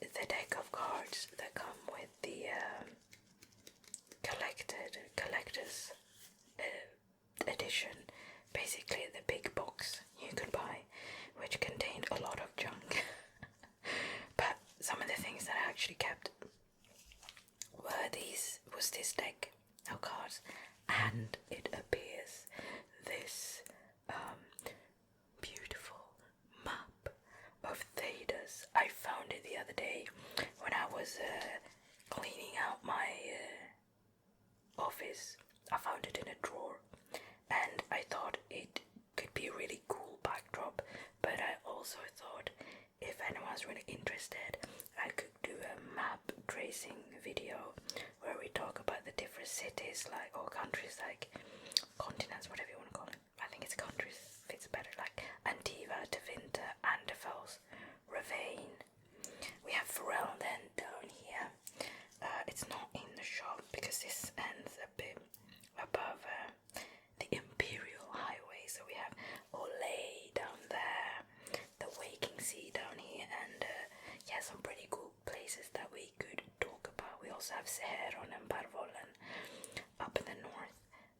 the deck of cards that come with the collector's edition, basically the big box you could buy, which contained a lot of junk. But some of the things that I actually kept was this deck of cards, and it appears this beautiful map of Thedas. I found it the other day when I was cleaning out my office. I found it in a drawer, and I thought it could be a really cool backdrop, but I also thought if anyone's really interested, I could do a map tracing video where we talk about the different cities, like, or countries, like continents, whatever you want to call it. I think it's countries fits better, like Antiva, Tevinter, Anderfels, Ravane. We have Ferelden down here. It's not in the shop because this ends a bit above the Imperial Highway, so we have Olay down there, the Waking Sea down here, and yeah, some pretty cool places that we could talk about. We also have Sera and Barvolen up in the north,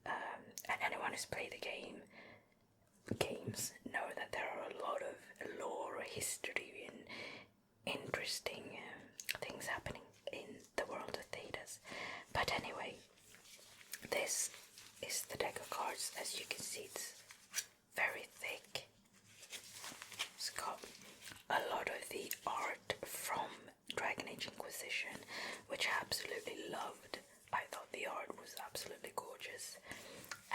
and anyone who's played the games know that there are a lot of lore, history, and interesting things happening in the world of Thedas. But anyway, this is the deck of cards. As you can see, it's very thick. It's got a lot of the art from Dragon Age Inquisition, which I absolutely loved. I thought the art was absolutely gorgeous,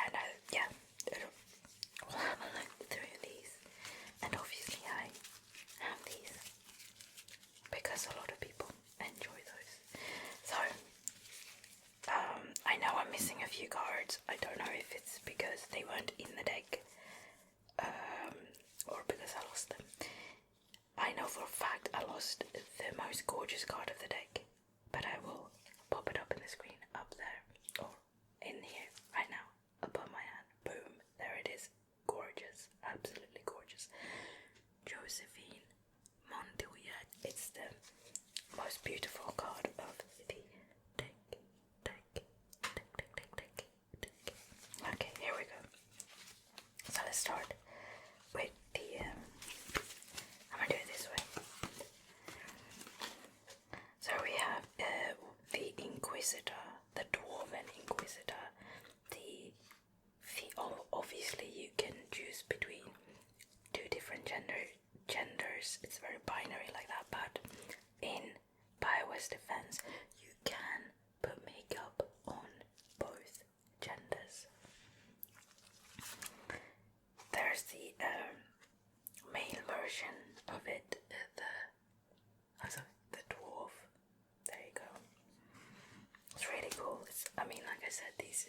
and yeah, we'll have a look through these. And obviously I have these because a lot of people enjoy those. So I know I'm missing a few cards. I don't know if it's because they weren't in the deck or because I lost them. I know for a fact I lost the most gorgeous card of the deck, but I will pop it up in the screen up there, or in here right now above my hand. Boom, there it is. Gorgeous, absolutely gorgeous. Josephine Montilyet. It's the most beautiful card of the deck. Okay, here we go. So let's start with the I'm gonna do it this way. So we have the Inquisitor, the Dwarven Inquisitor. Obviously you can choose between two different genders. It's very binary like that, but in bowAS defense you can put makeup on both genders. There's the male version of it, the dwarf. There you go. It's really cool. Like I said, these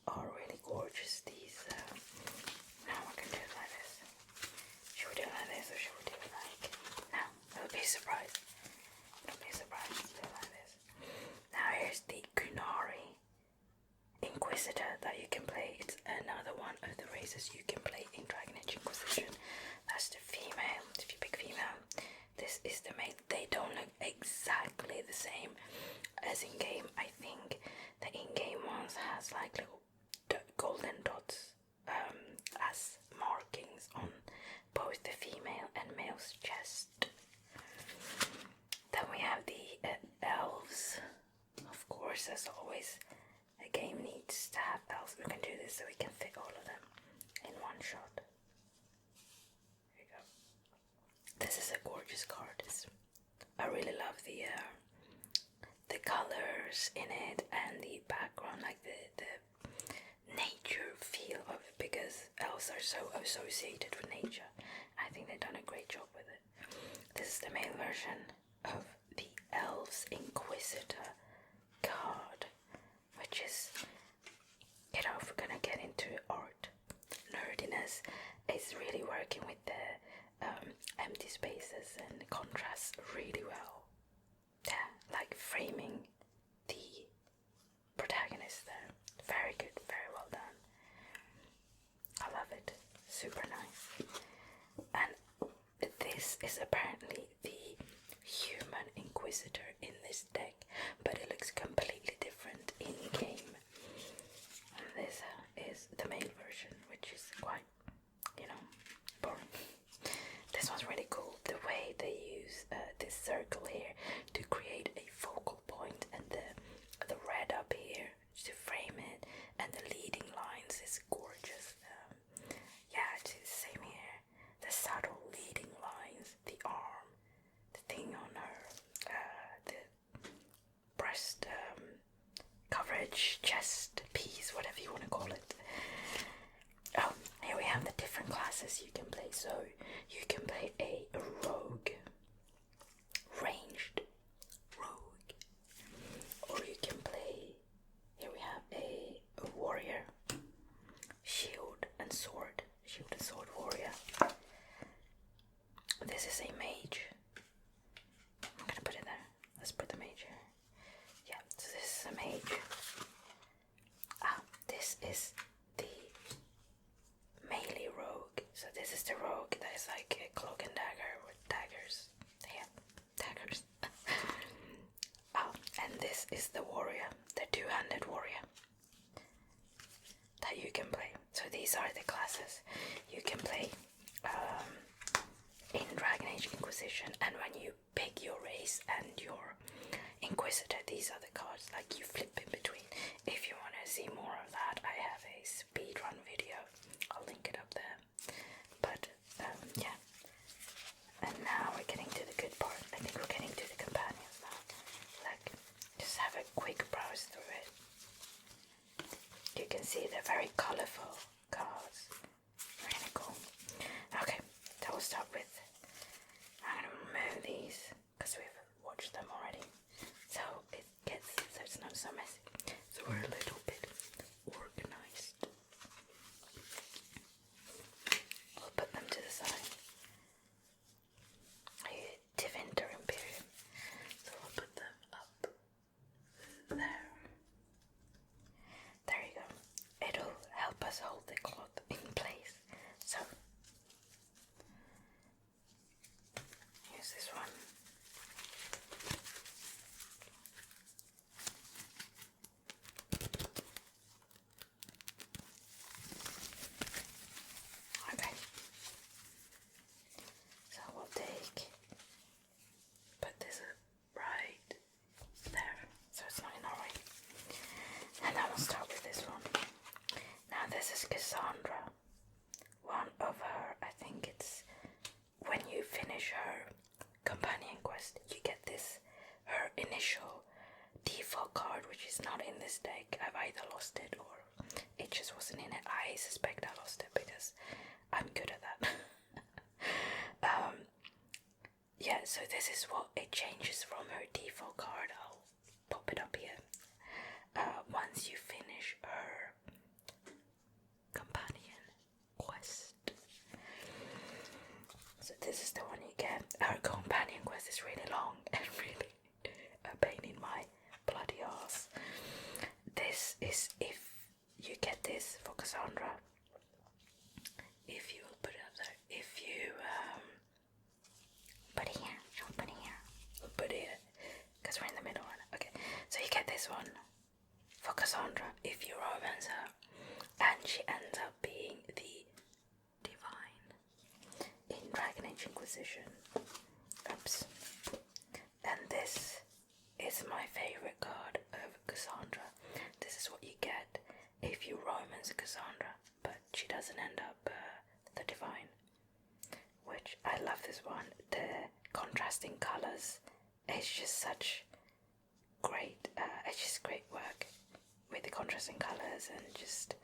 are really gorgeous. These now we can do it like this. Should we do it like this, or should we do it like no? It'll be a surprise. It'll be a surprise. Let's do it like this. Now here's the Kunari Inquisitor that you can play. It's another one of the races you can play in Dragon Age Inquisition. That's the female. If you pick female, this is the male. They don't look exactly the same as in game. I think the in-game ones has like little golden dots as markings on both the female and male's chest. Then we have the elves. Of course, as always, a game needs to have elves. We can do this so we can fit all of them in one shot. There you go. This is a gorgeous card. I really love the colors in it and the background, like the nature feel of it, because elves are so associated with nature. I think they've done a great job with it. This is the male version of the Elves Inquisitor card, which is, if we're gonna get into art nerdiness, it's really working with the empty spaces and contrasts really well. Yeah, like framing the protagonist there. Very good, very well done. I love it. Super nice. And this is apparently the human Inquisitor in this deck, but it looks completely different in game. And this is the male version, which is quite, boring. This one's really cool. The way they use this circle here to create a focal point, and the red up here to frame it, and the leading lines is gorgeous. Yeah, it's the same here. The subtle leading lines, the arm, the thing on her, the breast coverage, chest piece, whatever you want to call it. Oh, here we have the different classes you can play. So you can play a rogue, ranged rogue, or you can play, here we have a warrior, shield and sword warrior. This is a mage. I'm gonna put it there. Let's put the mage here. Yeah, so this is a mage. This is the melee rogue. So this is the rogue that is like a cloak and dagger with daggers. Yeah, daggers. And this is the warrior, the two-handed warrior that you can play. So these are the classes you can play in Dragon Age Inquisition, and when you pick your race and your Inquisitor, these are the cards like you flip in between. If you want to see more of that, I have a speedrun video. I'll link it up there. But yeah. And now we're getting to the good part. I think we're getting to the companions now. Like, just have a quick browse through it. You can see they're very colourful cards. Really cool. Okay, so we'll start with, I'm going to remove these because we've watched them already. So it's not so messy. So we're a little bit organized. We'll put them to the side. Divinter Imperium. So we'll put them up there. There you go. It'll help us hold the cloth in place. So use this one. Okay. So we'll put this right there, so it's not in our way. And then we'll start with this one. Now this is Cassandra. One of her, I think it's when you finish her companion quest, you get her initial default card, which is not in this deck. I've either lost it or it just wasn't in it. I suspect I lost it because I'm good at that. Yeah, so this is what it changes from her default card. I'll pop it up here. Once you finish her companion quest. So this is the one you get. Her companion quest is really long and really a pain in my bloody ass. This is, if you get this for Cassandra, if you will put it up there, if you put it here, she'll put it here, we'll put it here, because we're in the middle one. Okay, so you get this one for Cassandra if you romance her, and she ends up being the divine in Dragon Age Inquisition. Oops. And this is my favorite card of Cassandra. This is what you get if you romance Cassandra, but she doesn't end up the divine. Which, I love this one. The contrasting colours, it's just such great, it's just great work with the contrasting colours, and just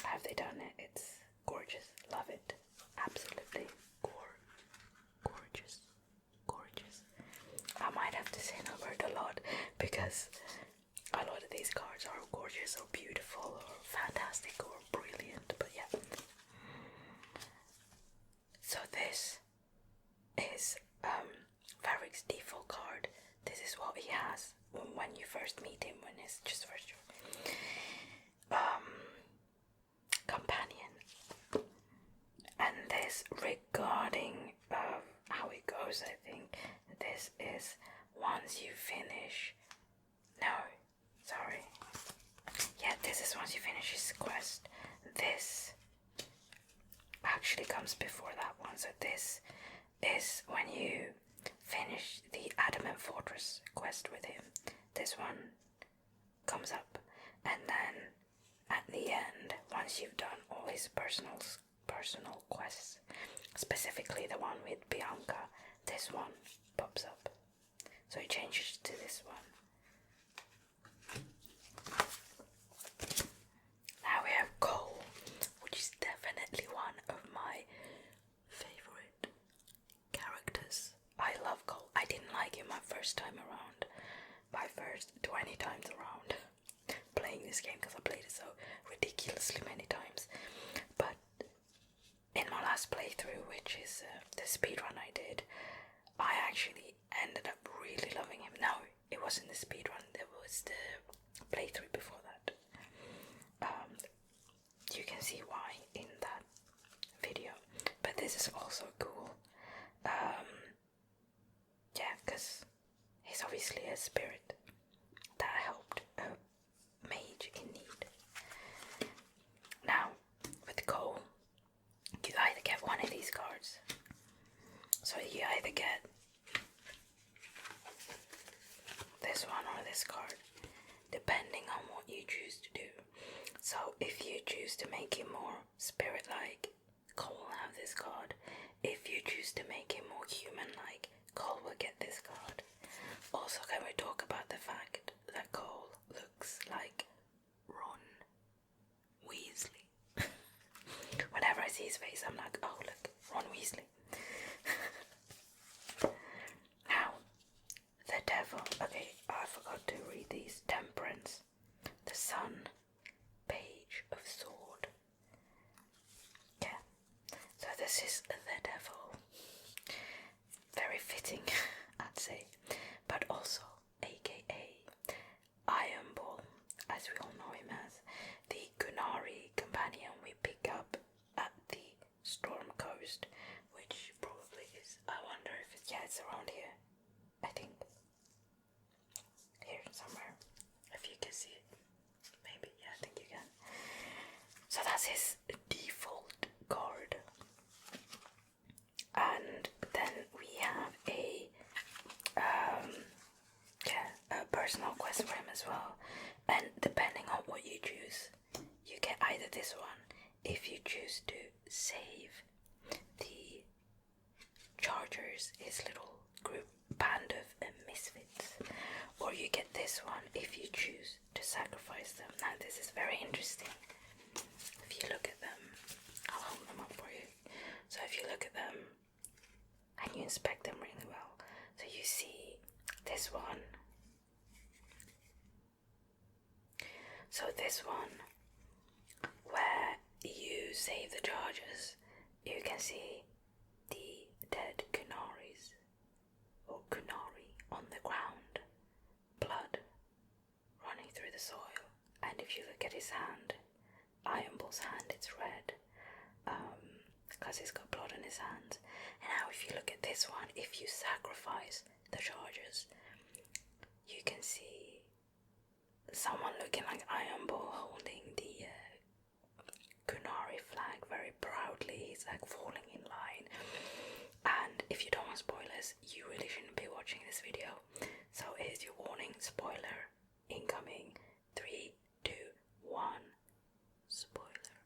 have they done it. It's gorgeous. Love it. Absolutely gorgeous. I might have to say that word a lot because a lot of these cards are gorgeous or beautiful or fantastic or brilliant, but yeah. So this is Varric's default card. This is what he has when you first meet him, when it's just first your companion. And this, regarding how it goes, I think this is once you finish. No, sorry. Yeah, this is once you finish his quest. This actually comes before that one. So this is when you finish the Adamant Fortress quest with him. This one comes up, and then at the end, once you've done all his personal quests, specifically the one with Bianca, this one pops up. So it changes to this one. Now we have Cole, which is definitely one of my favorite characters. I love Cole. I didn't like him my first time around. My first 20 times around playing this game, because I played it so ridiculously many times. But in my last playthrough, which is the speedrun I did, I actually ended up really loving him. No, it wasn't the speedrun, there was the playthrough before that. You can see why in that video, but this is also cool. Yeah, because he's obviously a spirit that helped a mage in need. Now, with Cole, you either get one of these cards. So you either get this one or this card, depending on what you choose to do. So if you choose to make him more spirit-like, Cole will have this card. If you choose to make him more human-like, Cole will get this card. Also, can we talk about the fact that Cole looks like Ron Weasley? Whenever I see his face, I'm like, oh look, Ron Weasley. Now, the devil. Okay, I forgot to read these. Temperance, the sun, page of sword. Yeah, so this is the devil. Very fitting, I'd say. But also, aka Ironbull, as we all know him as, the Gunari companion we pick up at the Storm Coast, which probably is, I wonder if it's, yeah, it's around here, I think. Here somewhere, if you can see it. Maybe, yeah, I think you can. So that's his default card. And then we have a personal quest for him as well. And depending on what you choose, you get either this one, if you choose to save the Chargers, his little group band of misfits, or you get this one if you choose to sacrifice them. Now this is very interesting. If you look at them, I'll hold them up for you. So if you look at them and you inspect them really well, so you see this one. So this one, where you save the Chargers, you can see the dead Kunaris, or Kunari, on the ground, blood running through the soil. And if you look at his hand, Ironbull's hand, it's red, because he's got blood on his hands. And now if you look at this one, if you sacrifice the Chargers, you can see someone looking like Ironbull holding the Kunari flag very proudly. He's like falling in line. And if you don't want spoilers, you really shouldn't be watching this video. So here's your warning, spoiler incoming. 3, 2, 1. Spoiler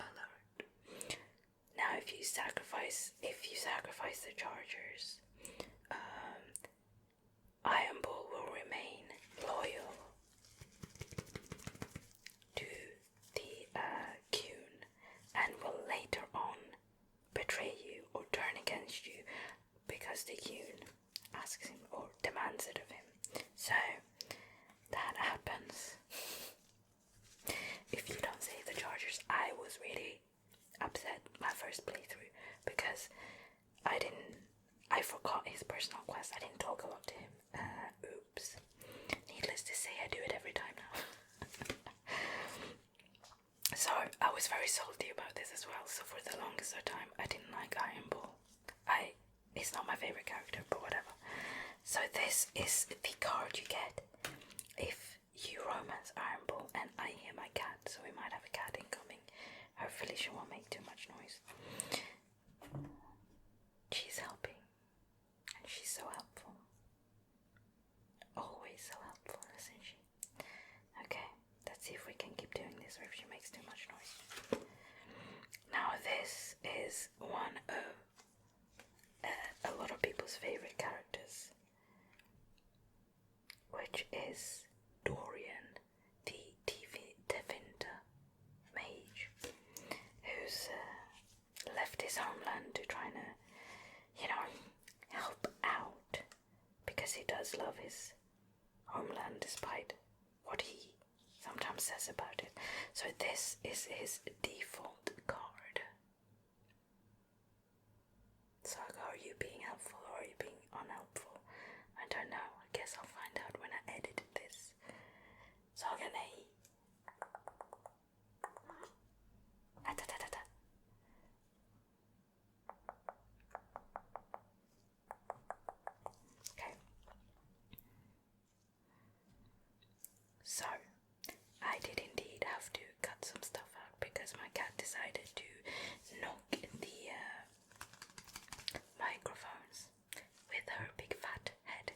alert. Now if you sacrifice the Chargers, Ironbull will remain loyal to the Qun and will later on betray you or turn against you because the Qun asks him or demands it of him. So that happens. If you don't save the Chargers, I was really upset my first playthrough because I forgot his personal quest. I didn't talk a lot to him. Oops. Needless to say, I do it every time now. So I was very salty about this as well. So for the longest time, I didn't like Ironbull. It's not my favorite character, but whatever. So this is the card you get if you romance Ironbull, and I hear my cat, so we might have a cat incoming. Hopefully she won't make too much noise. She's helping, and she's so helpful. Always so helpful, isn't she? Okay, let's see if we can keep doing this or if she makes too much noise. Now this is one of a lot of people's favorite characters, which is Dorian, the Tevinter mage, who's left his homeland to try to, help out, because he does love his homeland despite what he sometimes says about it. So this is his default card. Saga, are you being helpful or are you being unhelpful? I don't know. I guess I'll find out when I edit this. Saga nay. Okay. So, I did indeed have to cut some stuff out because my cat decided to knock the microphones with her big fat head,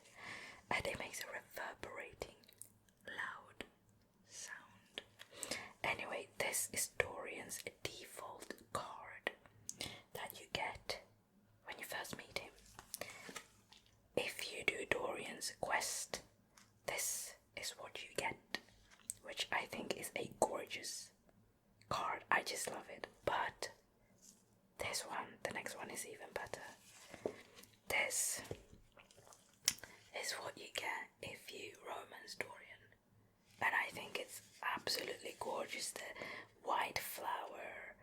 and it makes a reverberating loud sound. Anyway, this is Dorian's default card that you get when you first meet him. If you do Dorian's quest, this is what you get, which I think is a gorgeous card. I just love it. But this one, the next one is even better. This is what you get if you romance Dorian, and I think it's absolutely gorgeous. The white flower,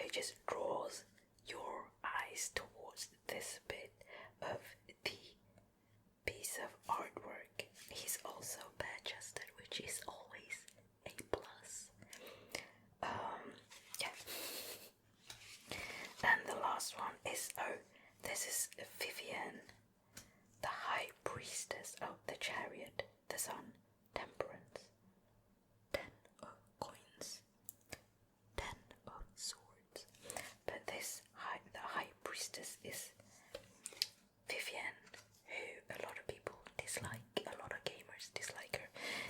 it just draws your eyes towards this bit of the piece of artwork. He's also bare-chested, which is always a plus. Yeah. And the last one is, this is Vivienne, the High Priestess. The Chariot, the Sun, Temperance, 10 of coins, 10 of swords. But the High Priestess is Vivienne, who a lot of people dislike, a lot of gamers dislike her,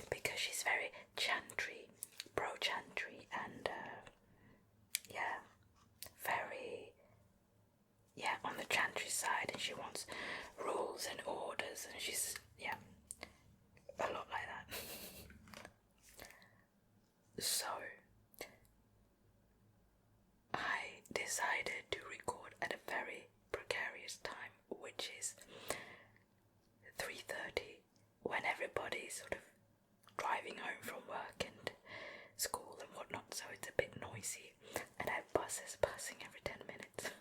because she's very chantry, pro-chantry, and on the chantry side, and she wants rules and orders, and she's, a lot like that. So, I decided to record at a very precarious time, which is 3:30, when everybody's sort of driving home from work and school and whatnot, so it's a bit noisy, and I have buses passing every 10 minutes.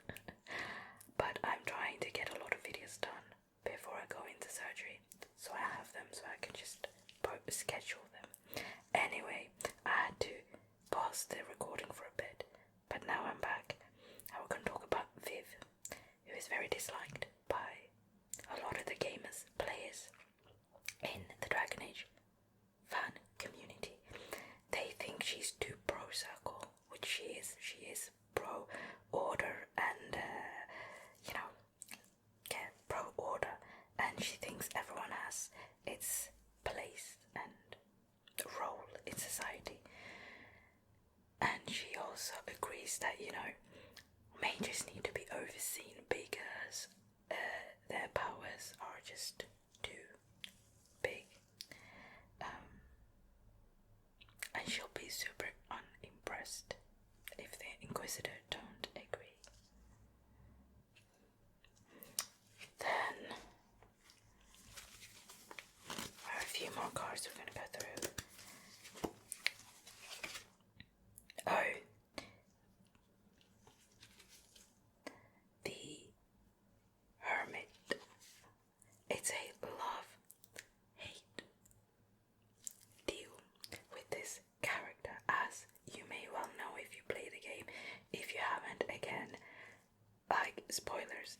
But I'm trying to get a lot of videos done before I go into surgery, so I have them so I can just schedule them. Anyway, I had to pause the recording for a bit, but now I'm back. I will talk about Viv, who is very disliked by a lot of the players in the Dragon Age fan community. They think she's too pro-circle, which she is. She is pro-order and, pro-order, and she thinks everyone has its place and role in society. And she also agrees that, mages need to be overseen because their powers are just too big. And she'll be super unimpressed if the Inquisitor don't agree. Then there are a few more cards we're going to go through. The Hermit. It's a love-hate deal with this character, as you may well know if you play the game. If you haven't, again, spoilers.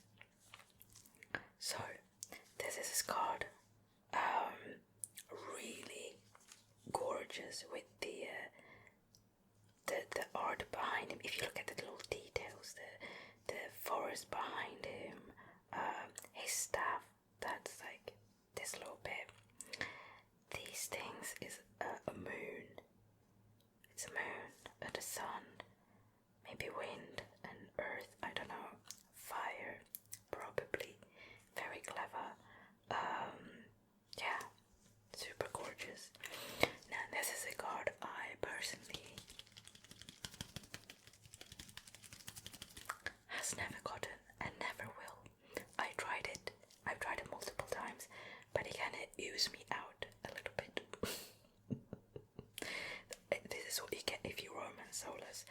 has never gotten and never will. I've tried it multiple times, but it kind of oozes me out a little bit. This is what you get if you romance Solus.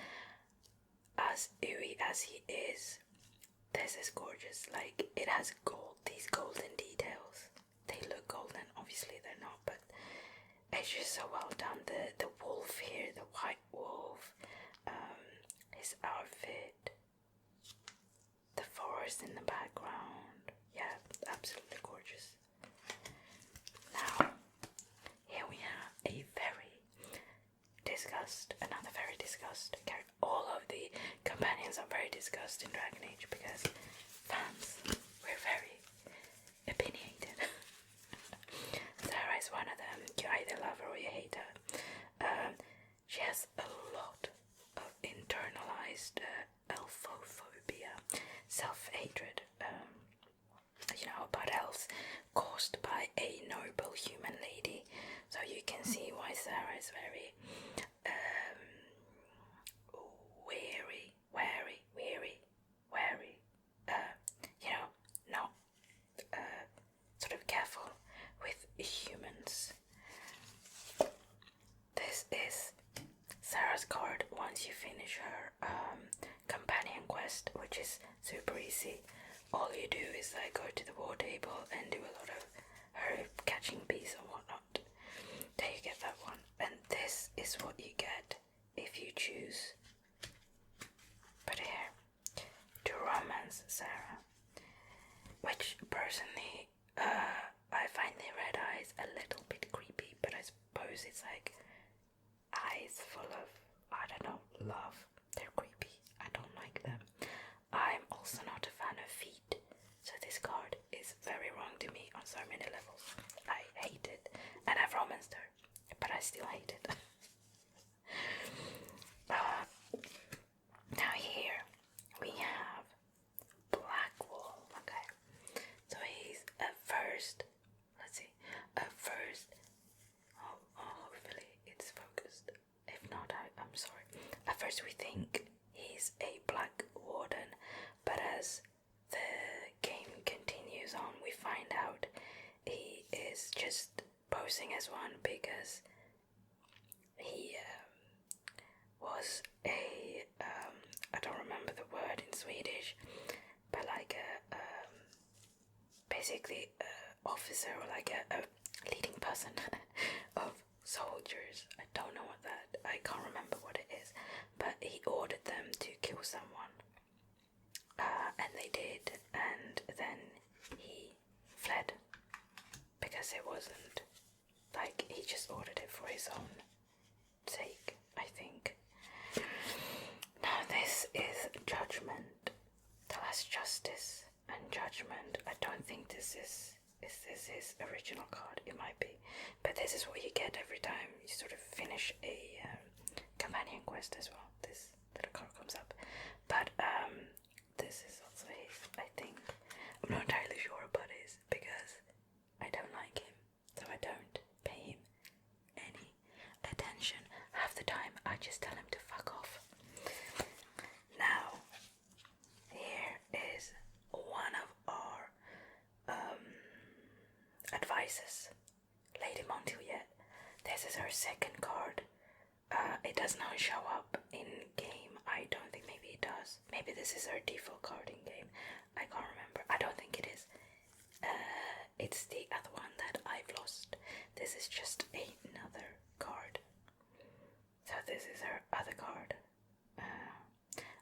As ooey as he is, this is gorgeous. Like, it has these golden details. They look golden, obviously they're not, but it's just so well done. The wolf here, the white wolf, his outfit, the forest in the background. Yeah, absolutely gorgeous. Now, here we have another very discussed character. All of the companions are very discussed in Dragon Age because fans were very opinionated. Sera is one of them. You either love her or you hate her. She has a lot of internalized elfophobia, self-hatred, about elves, caused by a noble human lady. So you can see why Sera is very wary, not sort of careful with humans. This is Sera's card once you finish her companion quest, which is super easy. All you do is go to the war table and do a lot of herb catching bees and whatnot. There you get that one. And this is what you get if you choose. But here, to romance Sera, which personally, I find the red eyes a little bit creepy, but I suppose it's like eyes full of, I don't know, love. They're creepy. I don't like them. I'm also not a fan of feet, so this card is very wrong to me on so many levels. I hate it, and I've romanced her, but I still hate it. Now here we have Blackwall. Okay, so he's at first. Let's see. At first, hopefully it's focused. If not, I'm sorry. At first we think he's a Black Warden, but as the game continues on, we find out he is just posing as one because he was a I don't remember the word in Swedish, but like basically officer or like a leading person of soldiers. I don't know what I can't remember what it is, but he ordered them to kill someone, and they did, and then he fled because it wasn't like he just ordered it for his own sake, I think. Now this is Judgment, the Last Justice, and Judgment. I don't think this is his original card. It might be, but this is what you get every time you sort of finish a companion quest as well. This little card comes up, but this is also his, I think. I'm not entirely sure about his because I don't like him, so I don't pay him any attention. Half the time I just tell him to fuck off. Now here is one of our advices, Lady Montiliet. This is her second card. It does not show up in game. I don't think, maybe it does. Maybe this is her default card in game. I can't remember. I don't think it is. It's the other one that I've lost. This is just another card. So this is her other card.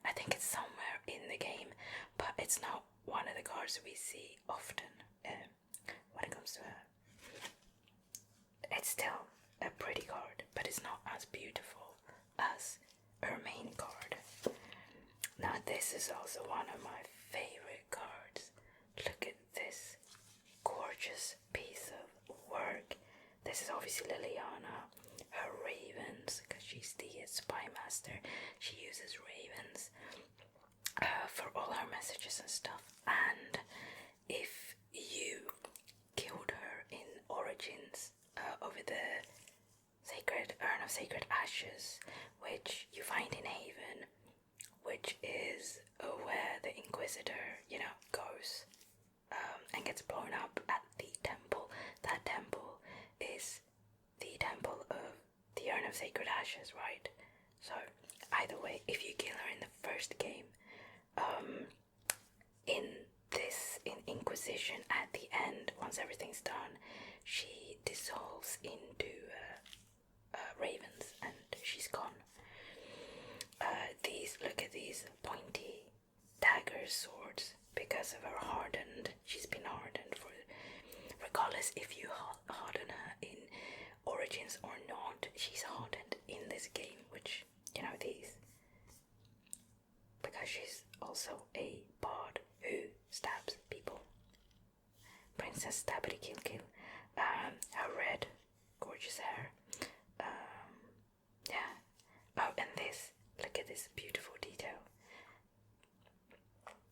I think it's somewhere in the game, but it's not one of the cards we see often when it comes to her. It's still a pretty card, but it's not as beautiful as her main card. Now this is also one of my favorite cards. Look at this gorgeous piece of work. This is obviously Liliana. Her ravens, because she's the spy master, she uses ravens for all her messages and stuff. And if you killed her in Origins over the Urn of Sacred Ashes, which you find in Haven, which is where the Inquisitor, goes and gets blown up at the temple. That temple is the temple of the Urn of Sacred Ashes, right? So, either way, if you kill her in the first game, in Inquisition, at the end, once everything's done, she dissolves into ravens and she's gone. Look at these pointy dagger swords, because of her she's been hardened for, regardless if you harden her in Origins or not, she's hardened in this game, which, these, because she's also a bard who stabs people. Princess Stabbity Kill Kill. Her red, gorgeous hair. Yeah. Oh, and this. Look at this beautiful detail.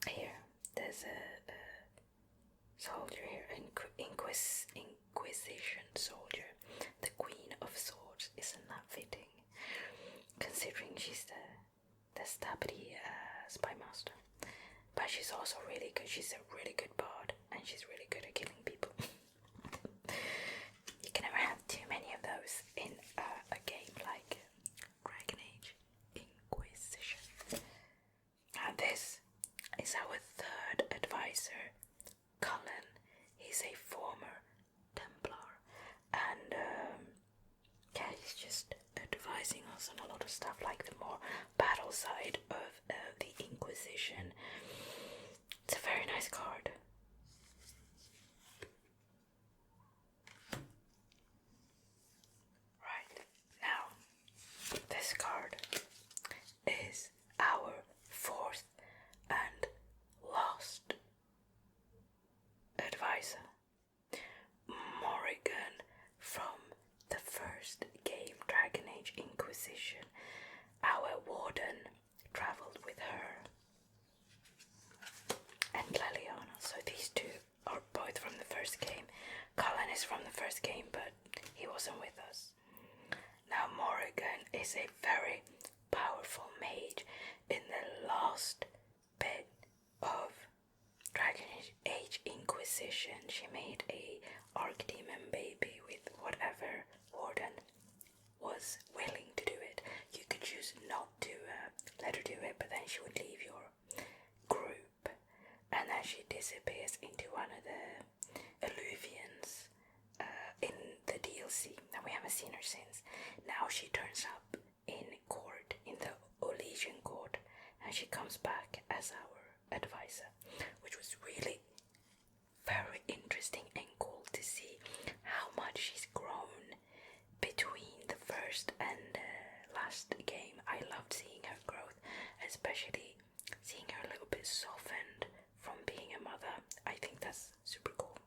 Here, there's a soldier here, Inquisition soldier. The Queen of Swords. Isn't that fitting? Considering she's the Stabbity spy master. But she's also really good. She's a really good bard, and she's really good at killing people. You can never have too many of those in a game like Dragon Age Inquisition. And this is our third advisor, Cullen. He's a former Templar, and he's just advising us on a lot of stuff, like the more battle side of the Inquisition. It's a very nice card. Right, now, this card is our fourth and last advisor, Morrigan, from the first game, Dragon Age Inquisition. Our warden travelled with her and Leliana, so these two are both from the first game. Cullen is from the first game, but he wasn't with us. Now, Morrigan is a very powerful mage. In the last bit of Dragon Age Inquisition, she made a Archdemon baby with whatever warden was willing to do it. You could choose not to let her do it, but then she would leave your group, and then she disappears into one of the Illuvians in the DLC, and we haven't seen her since. Now she turns up in court, in the Olesian court, and she comes back as our advisor, which was really very interesting and cool to see how much she's grown between the first and last game. I loved seeing her growth, especially seeing her a little bit softened from being a mother. I think that's super cool.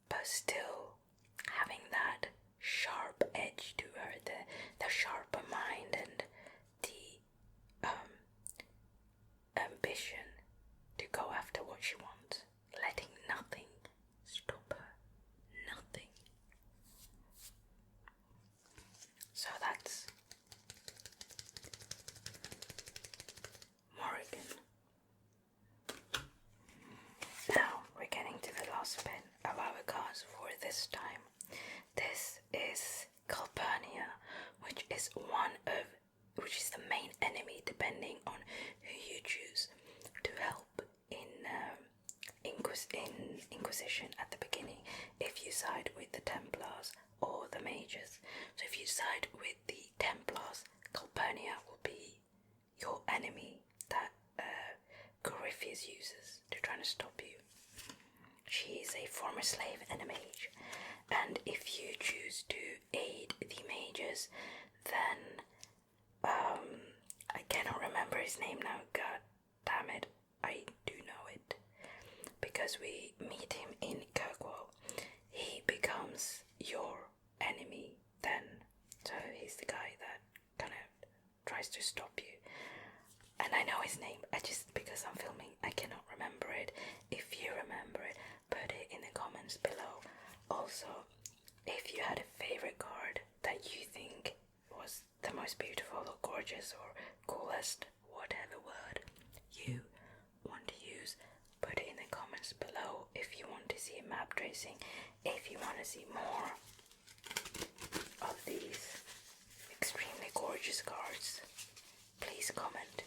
But still having that sharp edge to her, the sharper mind and the ambition to go after what she wants, letting nothing stop her. Nothing. So that's Morrigan. Now we're getting to the last bit of our cards for this time. This is Calpernia, which is the main enemy, depending on who you choose to help in Inquisition at the beginning. If you side with the Templars or the mages. So if you side with the Templars, Calpernia will be your enemy that Corypheus uses to try to stop you. She is a former slave and a mage, and if you choose to aid the mages, then I cannot remember his name now. God damn it, I do know it, because we meet him in Kirkwall. He becomes your enemy then, so he's the guy that kind of tries to stop you. And I know his name, because I'm filming, I cannot remember it. If you remember it, put it in the comments below. Also, if you had a favorite card that you think was the most beautiful or gorgeous or coolest, whatever word you see a map tracing. If you want to see more of these extremely gorgeous cards, please comment